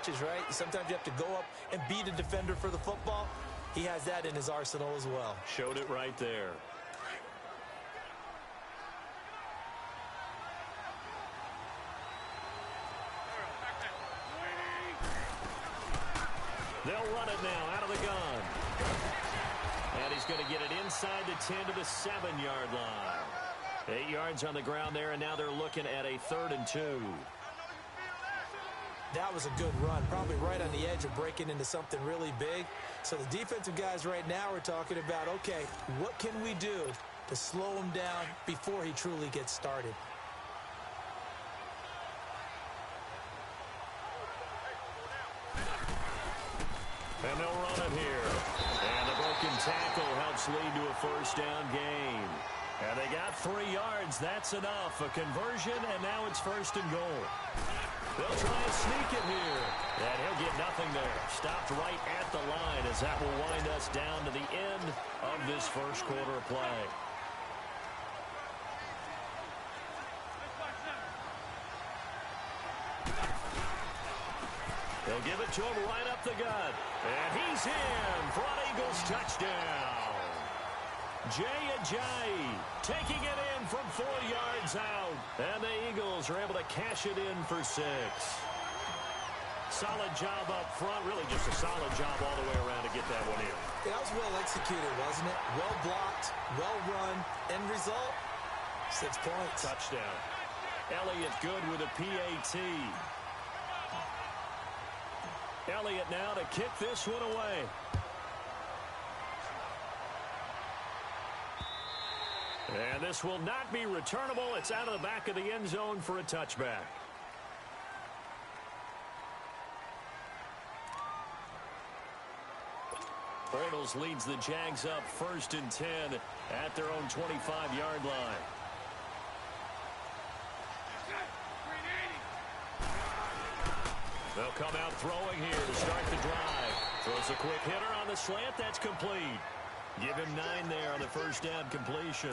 touches, right? Sometimes you have to go up and beat a defender for the football. He has that in his arsenal as well. Showed it right there. They'll run it now out of the gun. And he's going to get it inside the 10 to the 7-yard line. 8 yards on the ground there, and now they're looking at a 3rd and 2. That was a good run, probably right on the edge of breaking into something really big. So the defensive guys right now are talking about, okay, what can we do to slow him down before he truly gets started? And they'll run it here. And the broken tackle helps lead to a 1st down gain. And they got 3 yards. That's enough. A conversion, and now it's 1st and goal. They'll try and sneak it here. And he'll get nothing there. Stopped right at the line as that will wind us down to the end of this 1st quarter of play. They'll give it to him right up the gut. And he's in for an Eagles touchdown. Jay Ajayi taking it in from 4 yards out. And the Eagles are able to cash it in for 6. Solid job up front. Really just a solid job all the way around to get that one in. Yeah, that was well executed, wasn't it? Well blocked, well run. End result, 6 points. Touchdown. Elliott good with a PAT. Elliott now to kick this one away. And this will not be returnable. It's out of the back of the end zone for a touchback. Bortles leads the Jags up 1st and 10 at their own 25-yard line. They'll come out throwing here to start the drive. Throws a quick hitter on the slant. That's complete. Give him 9 there on the 1st down completion.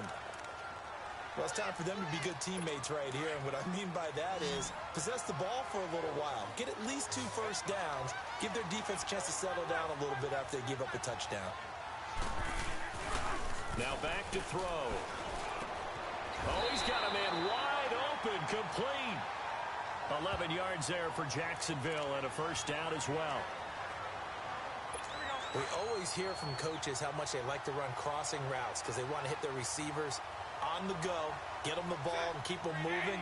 Well, it's time for them to be good teammates right here. And what I mean by that is possess the ball for a little while. Get at least 2 first downs. Give their defense a chance to settle down a little bit after they give up a touchdown. Now back to throw. Oh, he's got a man wide open, complete. 11 yards there for Jacksonville and a 1st down as well. We always hear from coaches how much they like to run crossing routes because they want to hit their receivers on the go, get them the ball, and keep them moving.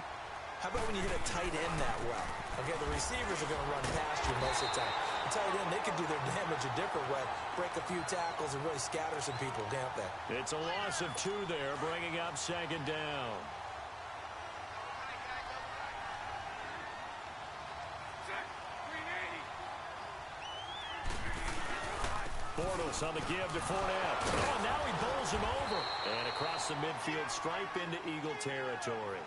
How about when you hit a tight end that well? Okay, the receivers are going to run past you most of the time. The tight end, they can do their damage a different way, break a few tackles and really scatter some people, can't they? It's a loss of 2 there, bringing up 2nd down. Bortles on the give to Fournette. Oh, and now he bowls him over. And across the midfield stripe into Eagle territory.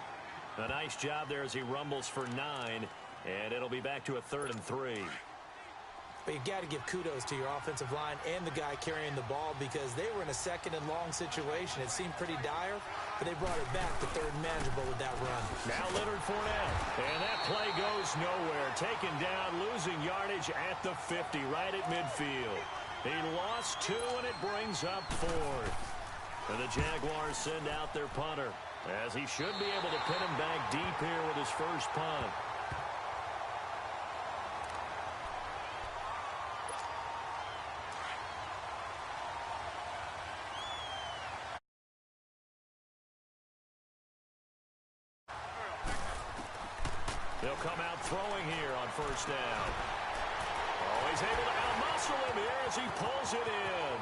A nice job there as he rumbles for 9. And it'll be back to a 3rd and 3. But you got to give kudos to your offensive line and the guy carrying the ball because they were in a 2nd and long situation. It seemed pretty dire, but they brought it back to 3rd and manageable with that run. Now Leonard Fournette. And that play goes nowhere. Taken down, losing yardage at the 50, right at midfield. He lost 2, and it brings up 4th. And the Jaguars send out their punter, as he should be able to pin him back deep here with his 1st punt. They'll come out throwing here on 1st down. Oh, he's able to out-muscle him here as he pulls it in.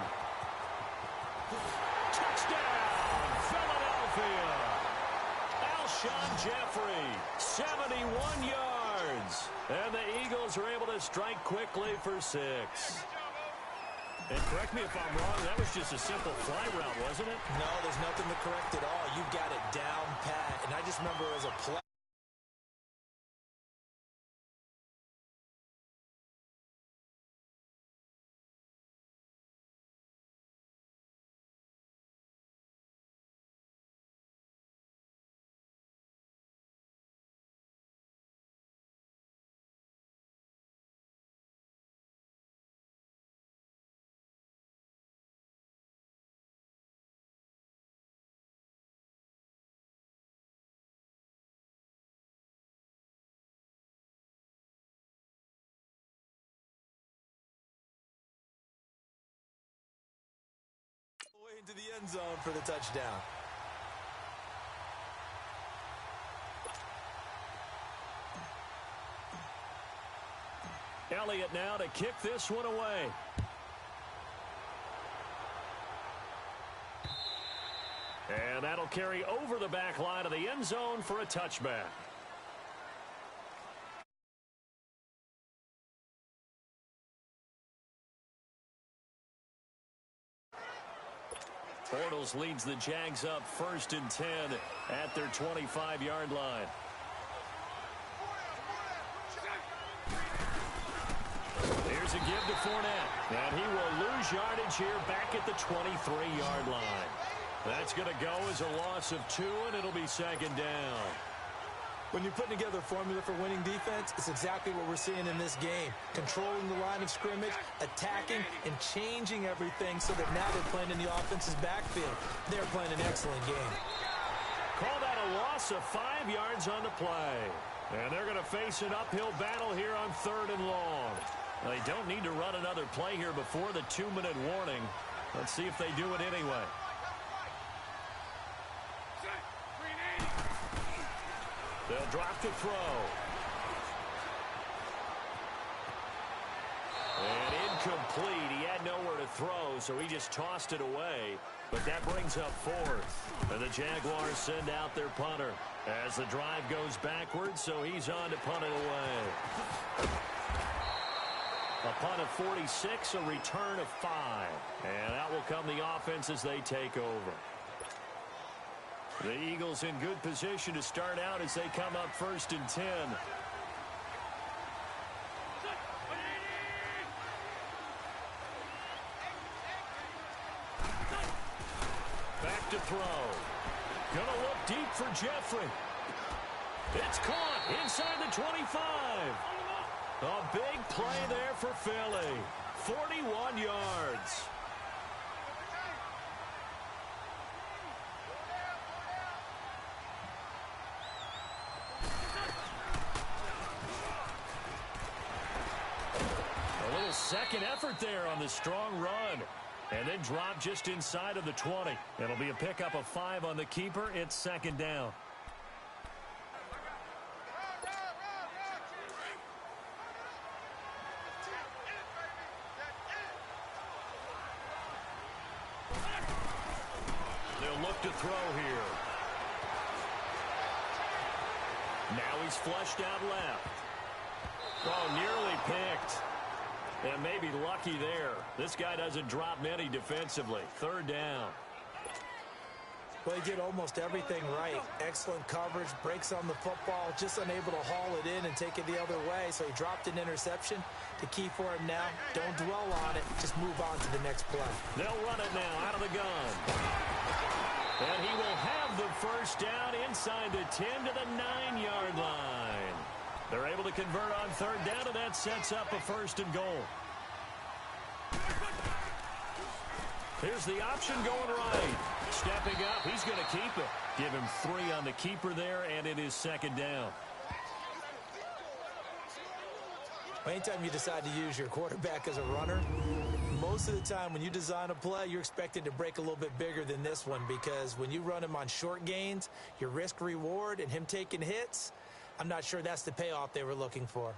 Touchdown, Philadelphia. Alshon Jeffrey, 71 yards. And the Eagles are able to strike quickly for 6. And correct me if I'm wrong, that was just a simple fly route, wasn't it? No, there's nothing to correct at all. You got it down pat. And I just remember as a play. into the end zone for the touchdown. Elliott now to kick this one away. And that'll carry over the back line of the end zone for a touchback. Bortles leads the Jags up 1st and 10 at their 25-yard line. Here's a give to Fournette. And he will lose yardage here back at the 23-yard line. That's going to go as a loss of 2, and it'll be 2nd down. When you're putting together a formula for winning defense, it's exactly what we're seeing in this game. Controlling the line of scrimmage, attacking, and changing everything so that now they're playing in the offense's backfield. They're playing an excellent game. Call that a loss of 5 yards on the play. And they're going to face an uphill battle here on 3rd and long. They don't need to run another play here before the 2-minute warning. Let's see if they do it anyway. They'll drop to throw. And incomplete. He had nowhere to throw, so he just tossed it away. But that brings up 4th. And the Jaguars send out their punter as the drive goes backwards, so he's on to punt it away. A punt of 46, a return of 5. And out will come the offense as they take over. The Eagles in good position to start out as they come up 1st and 10. Back to throw. Gonna look deep for Jeffrey. It's caught inside the 25. A big play there for Philly. 41 yards. Second effort there on the strong run. And then drop just inside of the 20. It'll be a pickup of 5 on the keeper. It's 2nd down. They'll look to throw here. Now he's flushed out left. Oh, nearly picked. And maybe lucky there. This guy doesn't drop many defensively. 3rd down. Well, he did almost everything right. Excellent coverage, breaks on the football, just unable to haul it in and take it the other way. So he dropped an interception. The key for him now, don't dwell on it. Just move on to the next play. They'll run it now out of the gun. And he will have the 1st down inside the 10 to the 9-yard line. They're able to convert on 3rd down, and that sets up a 1st and goal. Here's the option going right. Stepping up, he's going to keep it. Give him 3 on the keeper there, and it is 2nd down. Anytime you decide to use your quarterback as a runner, most of the time when you design a play, you're expected to break a little bit bigger than this one, because when you run him on short gains, your risk-reward and him taking hits, I'm not sure that's the payoff they were looking for.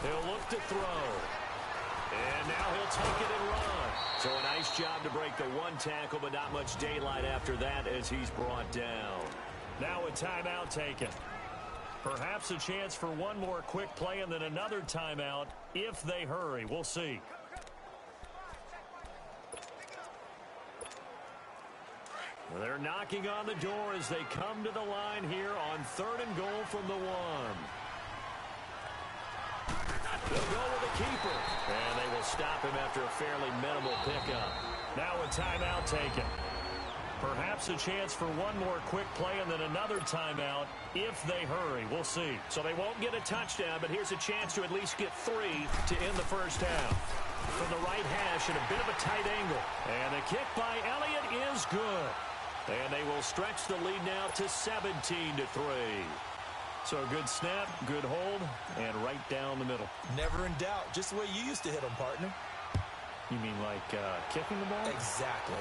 He'll look to throw. And now he'll take it and run. So a nice job to break the 1 tackle, but not much daylight after that as he's brought down. Now a timeout taken. Perhaps a chance for one more quick play and then another timeout if they hurry. We'll see. They're knocking on the door as they come to the line here on 3rd and goal from the 1. They'll go with the keeper. And they will stop him after a fairly minimal pickup. Now a timeout taken. Perhaps a chance for one more quick play and then another timeout if they hurry. We'll see. So they won't get a touchdown, but here's a chance to at least get 3 to end the 1st half. From the right hash and a bit of a tight angle. And the kick by Elliott is good. And they will stretch the lead now to 17-3. So a good snap, good hold, and right down the middle. Never in doubt. Just the way you used to hit them, partner. You mean like kicking the ball? Exactly.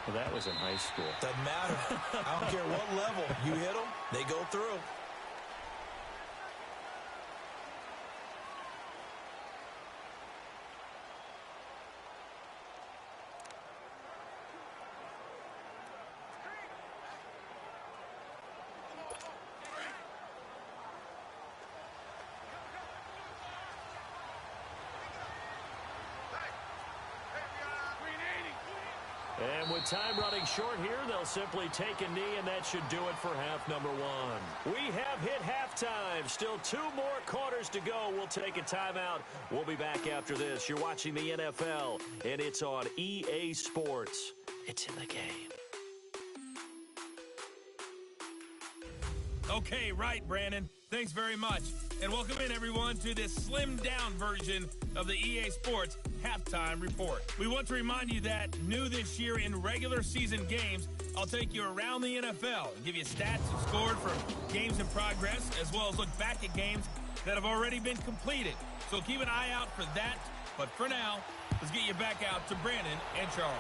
Well, that was in high school. Doesn't matter. I don't care what level. You hit them, they go through. And with time running short here, they'll simply take a knee, and that should do it for half number one. We have hit halftime. Still 2 more quarters to go. We'll take a timeout. We'll be back after this. You're watching the NFL, and it's on EA Sports. It's in the game. Okay, right, Brandon. Thanks very much. And welcome in, everyone, to this slimmed-down version of the EA Sports Halftime Report. We want to remind you that new this year in regular season games, I'll take you around the NFL and give you stats and scored for games in progress, as well as look back at games that have already been completed. So keep an eye out for that. But for now, let's get you back out to Brandon and Charles.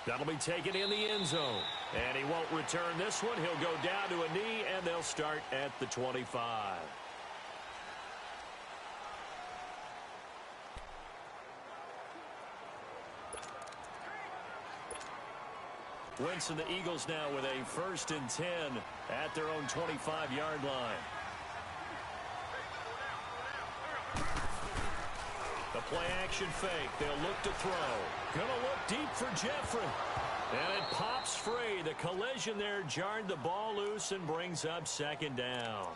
That'll be taken in the end zone. And he won't return this one. He'll go down to a knee, and they'll start at the 25. Wentz and the Eagles now with a 1st and 10 at their own 25-yard line. The play-action fake. They'll look to throw. Gonna look deep for Jeffrey. And it pops free. The collision there jarred the ball loose and brings up 2nd down.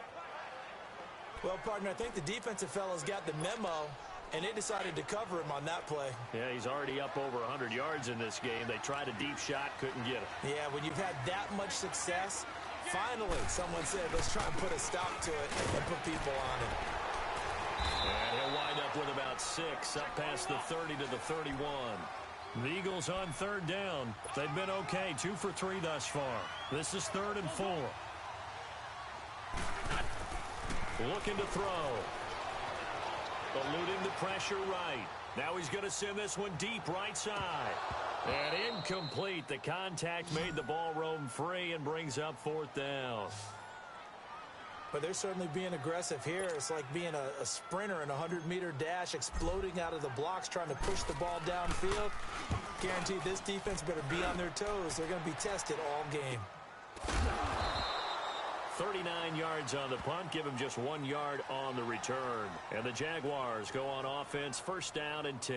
Well, partner, I think the defensive fellas got the memo, and they decided to cover him on that play. Yeah, he's already up over 100 yards in this game. They tried a deep shot, couldn't get it. Yeah, when you've had that much success, finally someone said, let's try and put a stop to it and put people on it. And he'll wind up with about 6, up past the 30 to the 31. The Eagles on 3rd down. They've been okay, 2 for 3 thus far. This is 3rd and 4. Looking to throw. Eluding the pressure right. Now he's going to send this one deep right side. And incomplete. The contact made the ball roam free and brings up 4th down. But they're certainly being aggressive here. It's like being a sprinter in a 100-meter dash, exploding out of the blocks, trying to push the ball downfield. Guaranteed this defense better be on their toes. They're going to be tested all game. 39 yards on the punt. Give him just 1 yard on the return. And the Jaguars go on offense, 1st down and 10.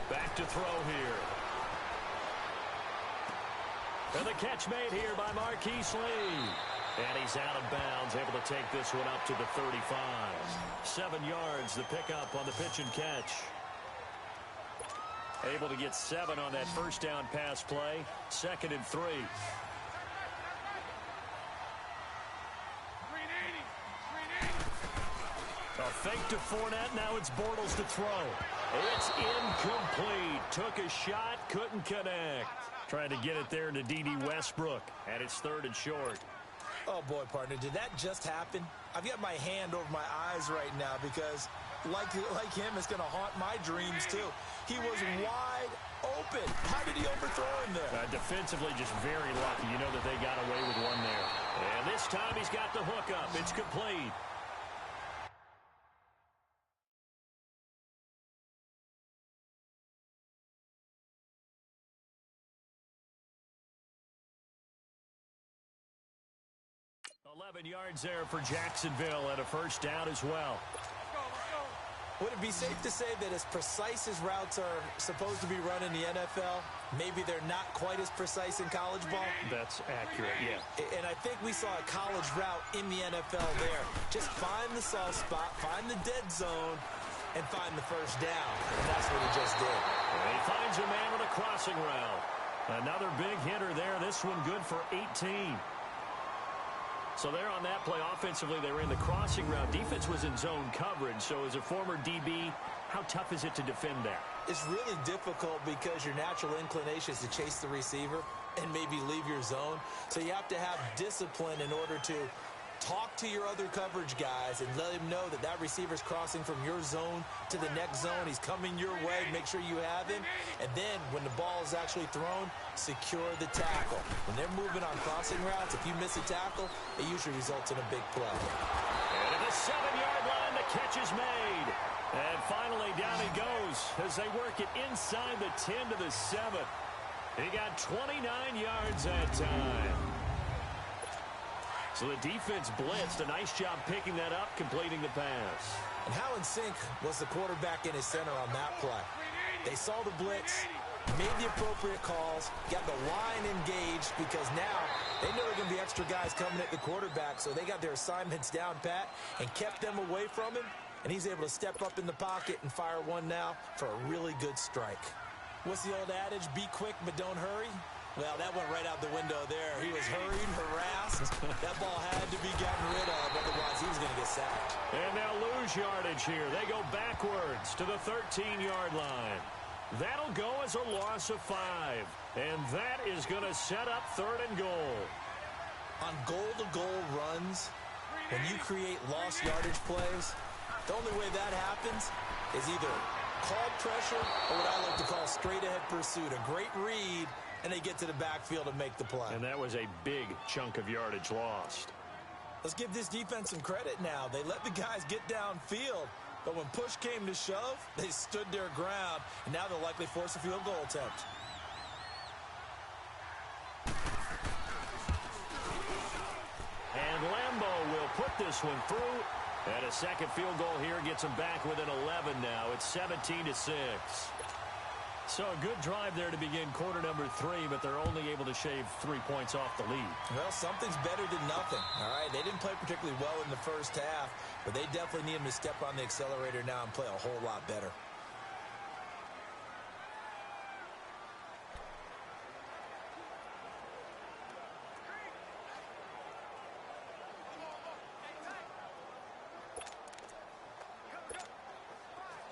Back to throw here. And the catch made here by Marquise Lee. And he's out of bounds, able to take this one up to the 35. 7 yards, the pickup on the pitch and catch. Able to get 7 on that 1st down pass play. 2nd and 3. A fake to Fournette. Now it's Bortles to throw. It's incomplete. Took a shot, couldn't connect. Trying to get it there to D.D. Westbrook. And it's 3rd and short. Oh, boy, partner, did that just happen? I've got my hand over my eyes right now because, like him, it's going to haunt my dreams, too. He was wide open. How did he overthrow him there? Defensively, just very lucky. You know that they got away with one there. And this time he's got the hook up. It's complete. Yards there for Jacksonville and a 1st down as well. Would it be safe to say that as precise as routes are supposed to be run in the NFL, maybe they're not quite as precise in college ball? That's accurate, yeah. And I think we saw a college route in the NFL there. Just find the soft spot, find the dead zone, and find the first down. And that's what he just did. And he finds a man with a crossing route. Another big hitter there. This one good for 18. So there on that play, offensively, they were in the crossing route. Defense was in zone coverage. So as a former DB, how tough is it to defend that? It's really difficult because your natural inclination is to chase the receiver and maybe leave your zone. So you have to have discipline in order to talk to your other coverage guys and let him know that that receiver's crossing from your zone to the next zone. He's coming your way. Make sure you have him. And then when the ball is actually thrown, secure the tackle. When they're moving on crossing routes, if you miss a tackle, it usually results in a big play. And at the 7-yard line, the catch is made. And finally, down he goes as they work it inside the 10 to the 7. He got 29 yards that time. So the defense blitzed. A nice job picking that up, completing the pass. And how in sync was the quarterback in his center on that play? They saw the blitz, made the appropriate calls, got the line engaged because now they know there are going to be extra guys coming at the quarterback, so they got their assignments down pat and kept them away from him, and he's able to step up in the pocket and fire one now for a really good strike. What's the old adage? Be quick, but don't hurry. Well, that went right out the window there. He was hurried, harassed. That ball had to be gotten rid of, otherwise he was going to get sacked. And they'll lose yardage here. They go backwards to the 13-yard line. That'll go as a loss of 5. And that is going to set up 3rd and goal. On goal-to-goal runs, when you create lost yardage plays, the only way that happens is either called pressure or what I like to call straight-ahead pursuit. A great read, and they get to the backfield and make the play. And that was a big chunk of yardage lost. Let's give this defense some credit now. They let the guys get downfield, but when push came to shove, they stood their ground, and now they'll likely force a field goal attempt. And Lambeau will put this one through. And a second field goal here gets them back within 11 now. It's 17-6. So a good drive there to begin quarter number 3, but they're only able to shave 3 points off the lead. Well, something's better than nothing, all right? They didn't play particularly well in the first half, but they definitely need them to step on the accelerator now and play a whole lot better.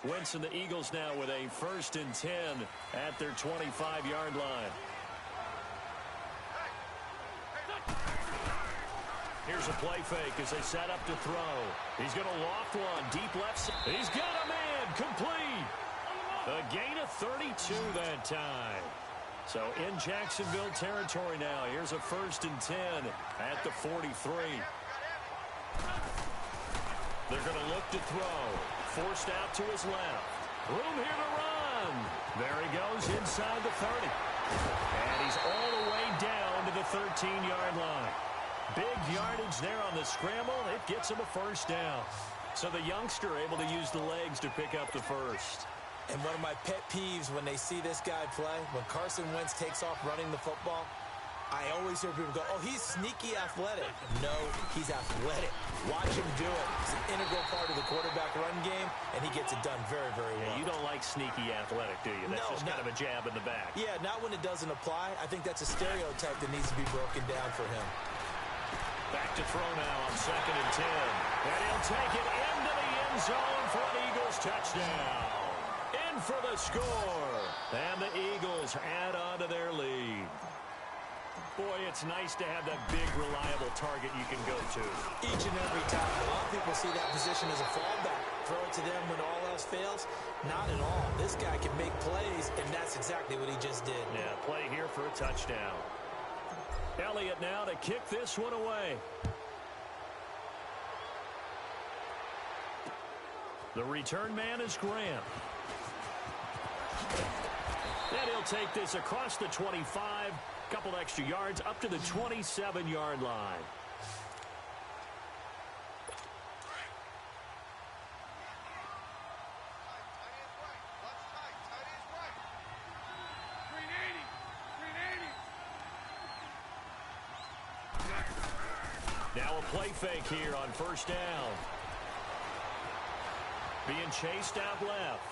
Wentz and the Eagles now with a 1st and 10 at their 25-yard line. Here's a play fake as they set up to throw. He's going to loft one deep left side. He's got a man complete. A gain of 32 that time. So in Jacksonville territory now. Here's a 1st and 10 at the 43. They're going to look to throw. Forced out to his left. Room here to run. There he goes inside the 30. And he's all the way down to the 13-yard line. Big yardage there on the scramble. It gets him a 1st down. So the youngster able to use the legs to pick up the 1st. And one of my pet peeves when they see this guy play, when Carson Wentz takes off running the football, I always hear people go, oh, he's sneaky athletic. No, he's athletic. Watch him do it. It's an integral part of the quarterback run game, and he gets it done very, very well. Yeah, you don't like sneaky athletic, do you? That's just kind of a jab in the back. Yeah, not when it doesn't apply. I think that's a stereotype that needs to be broken down for him. Back to throw now on 2nd and 10. And he'll take it into the end zone for an Eagles touchdown. In for the score. And the Eagles add on to their lead. Boy, it's nice to have that big, reliable target you can go to. Each and every time. A lot of people see that position as a fallback. Throw it to them when all else fails. Not at all. This guy can make plays, and that's exactly what he just did. Yeah, play here for a touchdown. Elliott now to kick this one away. The return man is Graham. And he'll take this across the 25. Couple extra yards up to the 27-yard line. Now a play fake here on 1st down. being chased out left.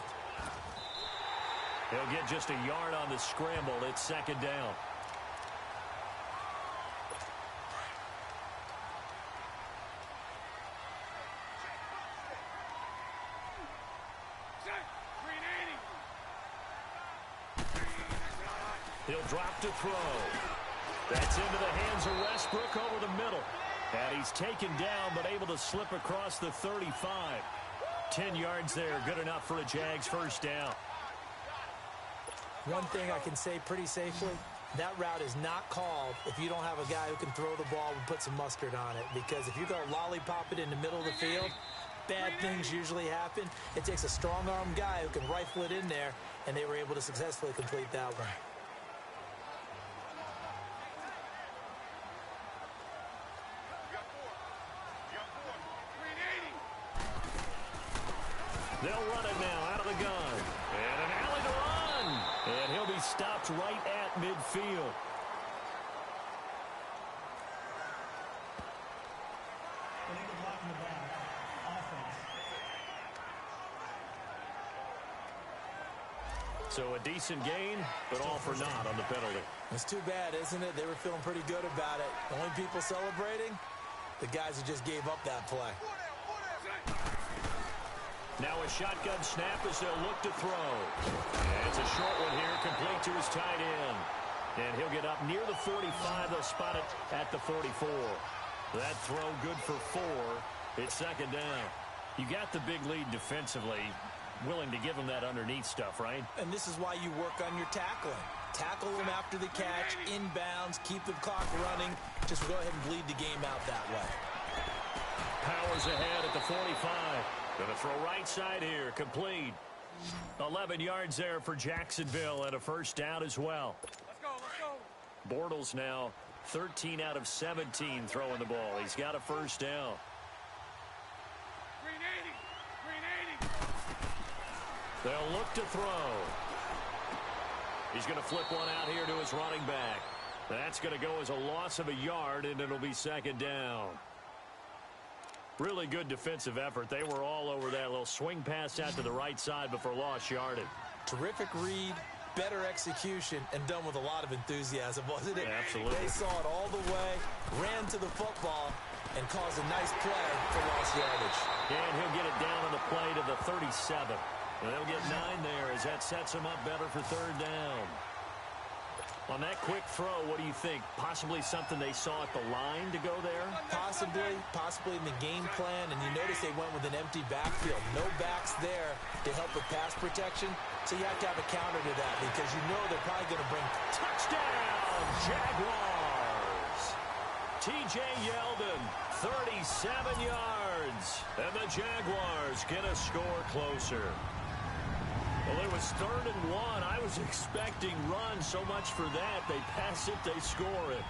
He'll get just a yard on the scramble. It's second down. He'll drop to throw. That's into the hands of Westbrook over the middle. And he's taken down but able to slip across the 35. 10 yards there, good enough for a Jags first down. One thing I can say pretty safely, that route is not called if you don't have a guy who can throw the ball and put some mustard on it. Because if you go lollipop it in the middle of the field, bad things usually happen. It takes a strong-arm guy who can rifle it in there, and they were able to successfully complete that one. They'll run it now out of the gun. And an alley to run. And he'll be stopped right at midfield. So a decent gain, but all for naught on the penalty. It's too bad, isn't it? They were feeling pretty good about it. The only people celebrating, the guys who just gave up that play. Now a shotgun snap as they'll look to throw. And it's a short one here, complete to his tight end. And he'll get up near the 45. They'll spot it at the 44. That throw good for 4. It's second down. You got the big lead defensively. Willing to give him that underneath stuff, right? And this is why you work on your tackling. Tackle him after the catch, inbounds, keep the clock running. Just go ahead and bleed the game out that way. Powers ahead at the 45. Going to throw right side here, complete. 11 yards there for Jacksonville and a first down as well. Let's go. Bortles now 13 out of 17 throwing the ball. He's got a first down. Green 80. They'll look to throw. He's going to flip one out here to his running back. That's going to go as a loss of a yard, and it'll be second down. Really good defensive effort. They were all over that little swing pass out to the right side before lost yardage. Terrific read, better execution, and done with a lot of enthusiasm, wasn't it? Absolutely. They saw it all the way, ran to the football, and caused a nice play for lost yardage. And he'll get it down on the play to the 37. And they'll get 9 there as that sets him up better for third down. On that quick throw, what do you think? Possibly something they saw at the line to go there? Possibly in the game plan, and you notice they went with an empty backfield. No backs there to help with pass protection, so you have to have a counter to that because you know they're probably going to bring touchdown, Jaguars. T.J. Yeldon, 37 yards, and the Jaguars get a score closer. Well, it was 3rd and 1. I was expecting run so much for that. They pass it, they score it.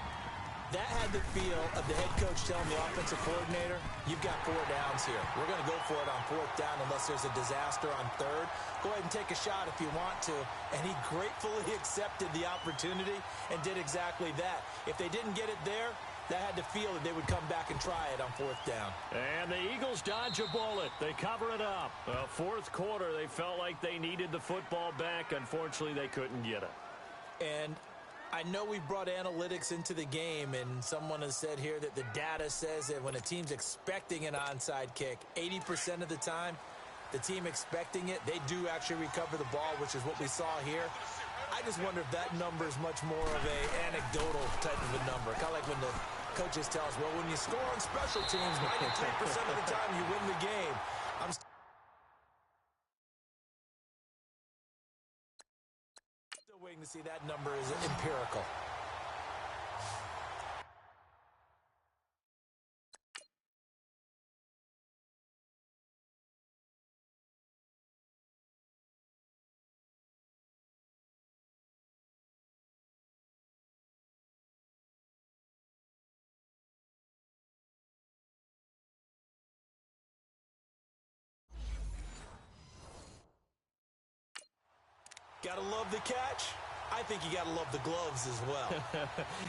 That had the feel of the head coach telling the offensive coordinator, you've got 4 downs here. We're going to go for it on 4th down unless there's a disaster on 3rd. Go ahead and take a shot if you want to. And he gratefully accepted the opportunity and did exactly that. If they didn't get it there, that had the feel that they would come back and try it on 4th down. And the Eagles dodge a bullet. They cover it up. 4th quarter, they felt like they needed the football back. Unfortunately, they couldn't get it. And I know we brought analytics into the game, and someone has said here that the data says that when a team's expecting an onside kick, 80% of the time, the team expecting it, they do actually recover the ball, which is what we saw here. I just wonder if that number is much more of a anecdotal type of a number. Kind of like when the coaches tell us, well, when you score on special teams, 93% of the time you win the game. I'm still waiting to see that number is empirical. Gotta love the catch. I think you gotta love the gloves as well.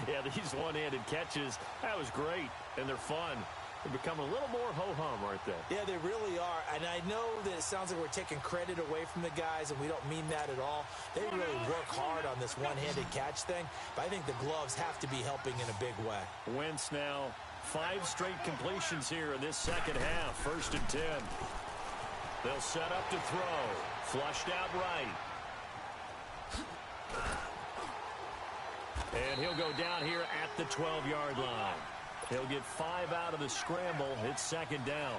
Yeah, these one-handed catches, that was great, and they're fun. They're becoming a little more ho-hum, aren't they? Yeah, they really are. And I know that it sounds like we're taking credit away from the guys, and we don't mean that at all. They really work hard on this one-handed catch thing, but I think the gloves have to be helping in a big way. Wentz now 5 straight completions here in this second half. 1st and 10. They'll set up to throw. Flushed out right. And he'll go down here at the 12-yard line. He'll get 5 out of the scramble. It's 2nd down.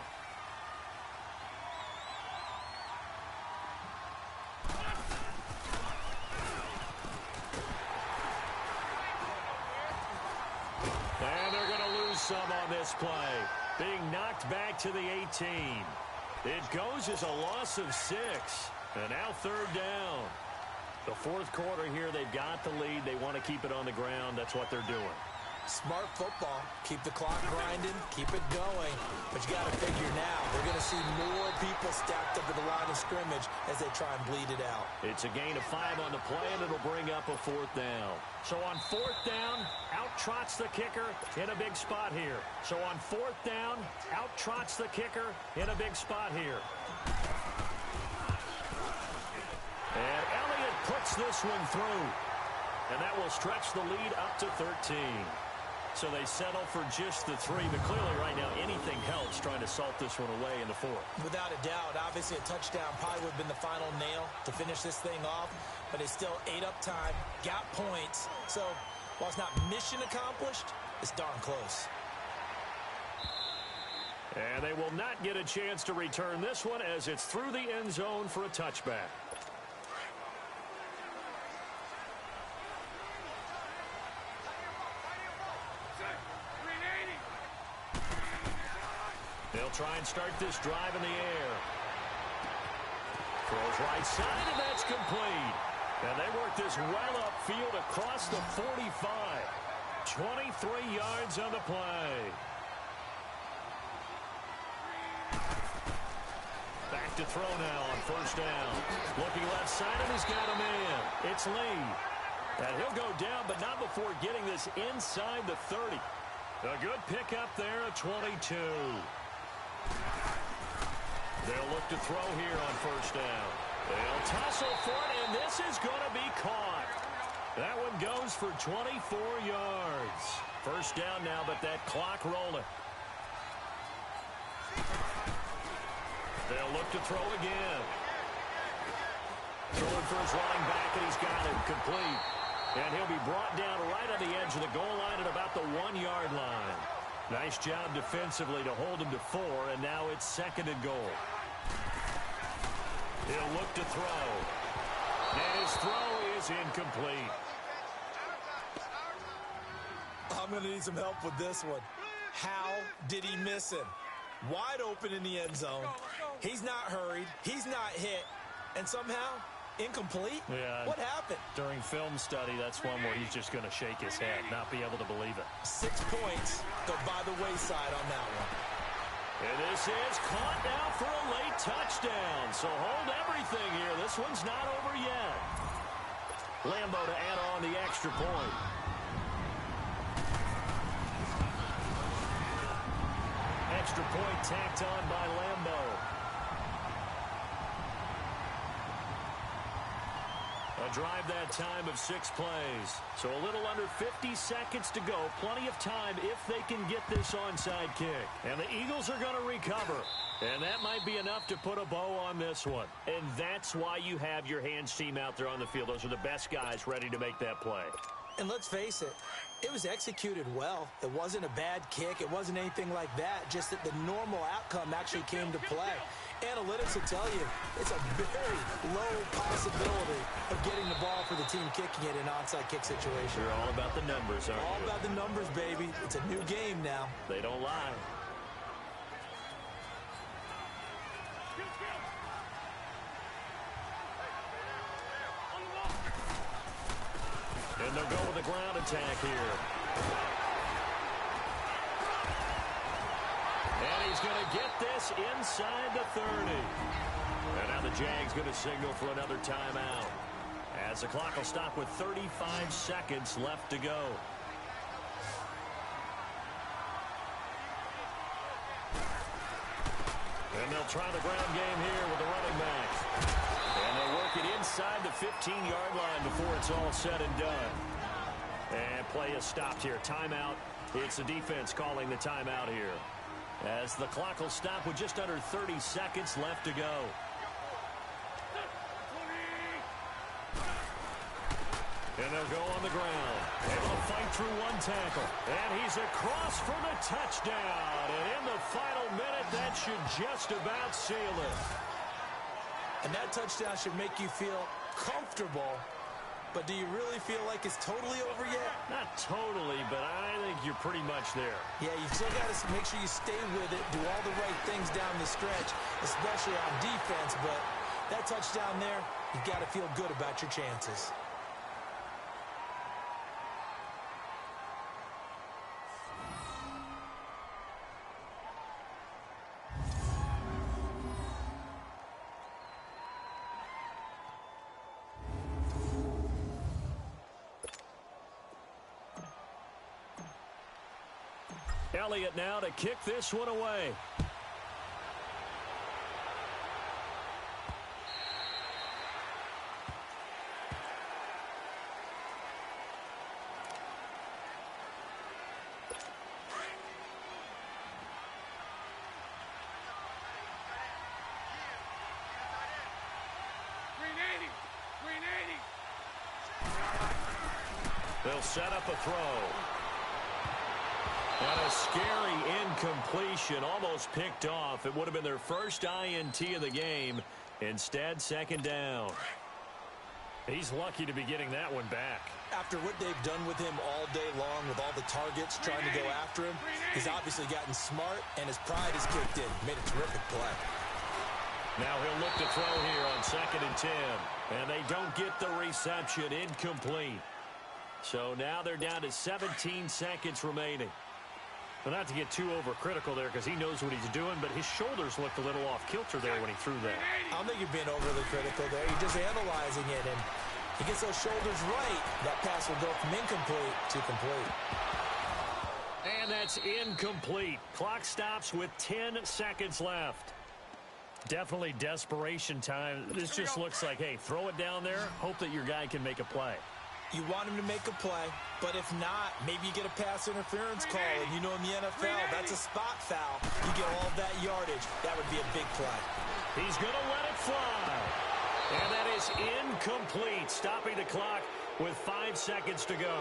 And they're going to lose some on this play. Being knocked back to the 18. It goes as a loss of 6. And now 3rd down. The 4th quarter here, they've got the lead. They want to keep it on the ground. That's what they're doing. Smart football. Keep the clock grinding. Keep it going. But you got to figure now, they're going to see more people stacked up at the line of scrimmage as they try and bleed it out. It's a gain of 5 on the play, and it'll bring up a 4th down. So on 4th down, out trots the kicker in a big spot here. So on 4th down, out trots the kicker in a big spot here. And Elliott puts this one through. And that will stretch the lead up to 13. So they settle for just the 3. But clearly right now anything helps trying to salt this one away in the 4th. Without a doubt. Obviously a touchdown probably would have been the final nail to finish this thing off. But it's still ate up time. Got points. So while it's not mission accomplished, it's darn close. And they will not get a chance to return this one as it's through the end zone for a touchback. They'll try and start this drive in the air. Throws right side, and that's complete. And they work this well upfield across the 45. 23 yards on the play. Back to throw now on 1st down. Looking left side, and he's got a man. It's Lee. And he'll go down, but not before getting this inside the 30. A good pickup there at 22. They'll look to throw here on 1st down. They'll tussle for it, and this is going to be caught. That one goes for 24 yards. 1st down now, but that clock rolling. They'll look to throw again. Throwing for his running back, and he's got it complete. And he'll be brought down right on the edge of the goal line at about the 1-yard line. Nice job defensively to hold him to 4, and now it's 2nd and goal. He'll look to throw. And his throw is incomplete. I'm going to need some help with this one. How did he miss him? Wide open in the end zone. He's not hurried. He's not hit. And somehow, incomplete? Yeah. What happened? During film study, that's one where he's just going to shake his head, not be able to believe it. 6 points go by the wayside on that one. And this is caught now for a late touchdown. So hold everything here. This one's not over yet. Lambo to add on the extra point. Extra point tacked on by Lambo. A drive that time of 6 plays. So a little under 50 seconds to go. Plenty of time if they can get this onside kick. And the Eagles are going to recover. And that might be enough to put a bow on this one. And that's why you have your hands team out there on the field. Those are the best guys ready to make that play. And let's face it, it was executed well. It wasn't a bad kick. It wasn't anything like that. Just that the normal outcome actually came to play. Analytics will tell you it's a very low possibility of getting the ball for the team kicking it in an onside kick situation. You're all about the numbers, aren't you? All about the numbers, baby. It's a new game now. They don't lie. And they'll go with a ground attack here. And he's going to get this inside the 30. And now the Jags going to signal for another timeout. As the clock will stop with 35 seconds left to go. And they'll try the ground game here with the running back. And they work it inside the 15-yard line before it's all said and done. And play is stopped here. Timeout. It's the defense calling the timeout here, as the clock will stop with just under 30 seconds left to go. And they'll go on the ground. Able to fight through one tackle. And he's across for the touchdown. And in the final minute, that should just about seal it. And that touchdown should make you feel comfortable. But do you really feel like it's totally over yet? Not totally, but I think you're pretty much there. Yeah, you still got to make sure you stay with it, do all the right things down the stretch, especially on defense. But that touchdown there, you've got to feel good about your chances. Elliott now to kick this one away. They'll set up a throw. And a scary incompletion, almost picked off. It would have been their first INT of the game. Instead, second down. He's lucky to be getting that one back. After what they've done with him all day long, with all the targets trying to go after him, he's obviously gotten smart, and his pride is kicked in. Made a terrific play. Now he'll look to throw here on 2nd and 10. And they don't get the reception. Incomplete. So now they're down to 17 seconds remaining. Well, not to get too overcritical there because he knows what he's doing, but his shoulders looked a little off kilter there when he threw that. I don't think you're being overly critical there. You're just analyzing it, and he gets those shoulders right. That pass will go from incomplete to complete. And that's incomplete. Clock stops with 10 seconds left. Definitely desperation time. This just looks like, hey, throw it down there, hope that your guy can make a play. You want him to make a play, but if not, maybe you get a pass interference call. And you know in the NFL, that's a spot foul. You get all that yardage. That would be a big play. He's going to let it fly. And that is incomplete, stopping the clock with 5 seconds to go.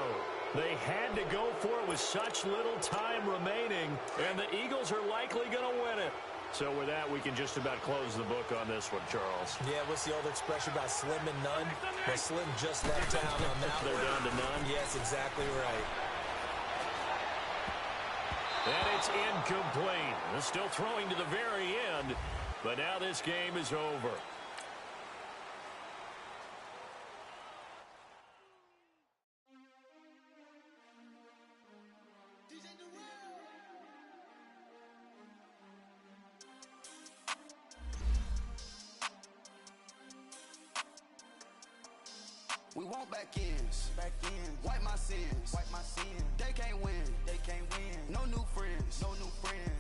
They had to go for it with such little time remaining, and the Eagles are likely going to win it. So with that, we can just about close the book on this one, Charles. Yeah, what's the old expression about slim and none? Well, Slim just left town on that They're down to none? Yes, exactly right. And it's incomplete. They're still throwing to the very end, but now this game is over. We want back ends. Wipe my sins. They can't win. No new friends.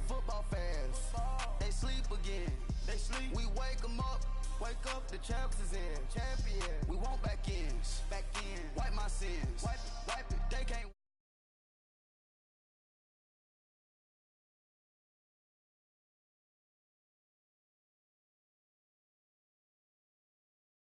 Football fans. They sleep again. We wake them up.